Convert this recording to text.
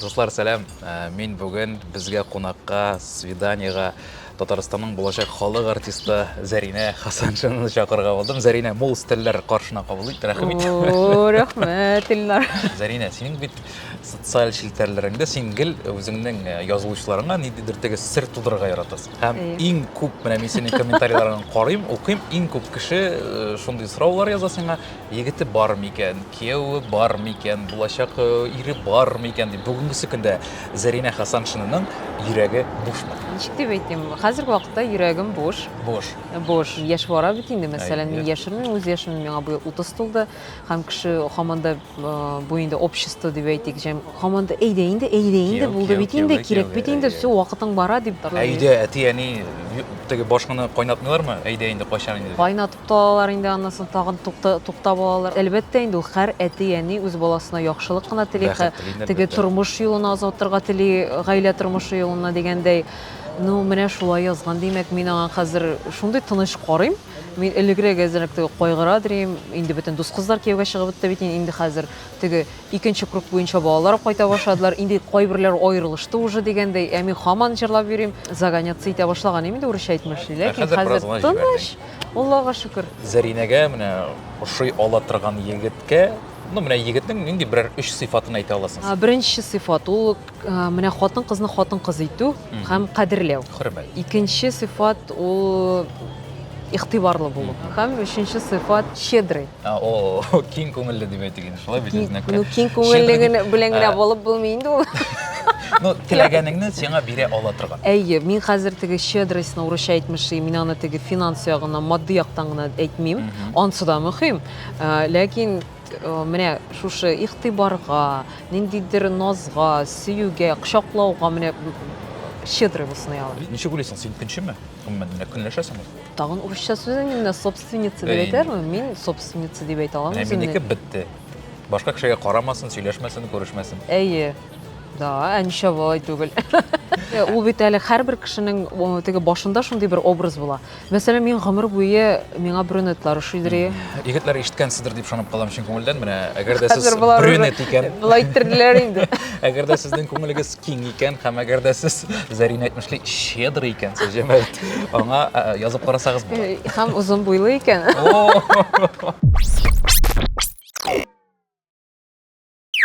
Достар, сәлем. Мен бүгін бізге қонаққа, свиданиеға Татарстанның болашақ халық артисті Зарина Хасаншаны шақырға болдым. Зарина, мол стеллер қаршына қабылдайды. Рахмет. Рахмет, Илнар. Зарина, сенің бит социаль шилтерлеріңді сен гел өзіңнің жазылушыларыңа недедіртегі сір тудырға яратасың. Һәм ең көп, мен сенің комментарийларыңды қарайым, оқимын, ең көп кіші шондай сұраулар жазасыңа, егіті бар ма екен, күйеуі бар ма екен, болашақ ире бар ма екен деп. Бүгінгісі күнде Зарина Хасаншының жүрегі бош ма? Ничек деп әйтем, хәзерге вакытта йөрәгем бош. Бош. Яшь бара бит инде, мәсәлән, мин яшермен, үз яшем миңа бу 30 тулды. Һәм кеше һаманда бу инде общество дип әйтик, җәм һаманда әйдә инде булды бит инде, кирәк бит инде, все вакытың бара дип. Әйдә, әти, яни теге башканы кайнатмыйлармы? Әйдә инде кайчан инде. Кайнатып талалар инде, аннан тагын туктап алалар. Әлбәттә инде ул һәр әти, яни үз баласына яхшылык кына тели, теге тормыш юлын азаттырга тели, гаилә тормышы юлына дигәндәй. Ну, менә шулай язган, димәк, мин аңа хәзер шундый тыныч карыйм. Мин элегрәк әзрәк теге кайгыра дирим. Инде бөтен дус кызлар кияүгә чыгып бетте бит инде хәзер теге икенче круг буенча балалар кайта башладылар. Инде кайберләр аерылышты уже дигәндәй. Ә мин һаман җырлап йөрим. Загоняться итә башлаган инде урысча әйтмешли, ләкин хәзер тыныч. Аллага шөкер. Заринәгә менә ошый ала торган егеткә, ну, менә егетнең нинди берәр 3 сыйфатын әйтә аласың? Беренче сыйфат ул менә хатын-кызны хатын-кыз итү һәм кадерләү. Хөрмәт. Икенче сыйфат ул игътибарлы булу. Һәм өченче сыйфат щедрый. О, киң күңелле дип әйтик инде, шулай бит үзенеке. Ну, киң күңеллегене белән генә булып булмый инде ул. Ну, теләгәнеңне сиңа бирә ала торган. Әйе, мин хәзер теге щедростьны урысча әйтмешли, мин аны теге финанс ягына, матди яктан гына әйтмим. Ансы да мөһим. Ләкин менә шушы игътибарга, ниндидер назга, сөюгә, кочаклауга менә щедрый булсын ялы. Ничек уйлыйсың, син көнчеме? Менә көнләшәсеңме? Тагын урысча сүзен инде собственница дип әйтермен. Мин собственница дип әйтә алам үземне. Минеке бетте. Башка кешегә карамасын, сөйләшмәсен, күрешмәсен. Әйе. Да, ничә болай түгел. Ул бит әле һәрбер кешенең теге башында шундый бер образ була. Мәсәлән, мин гомер буе миңа брюнетлар шидри. Егетләр ишеткәнсездер дип шанып калам шин күңелдән. Менә әгәр дә сез брюнет икән, булай иттерделәр инде. Әгәр дә сезнең күңелегез киң икән һәм әгәр дә сез Зарина әйтмешли щедрый икәнсез, җәмәгать, аңа язып карасагыз була. Һәм узын буйлы икән. О!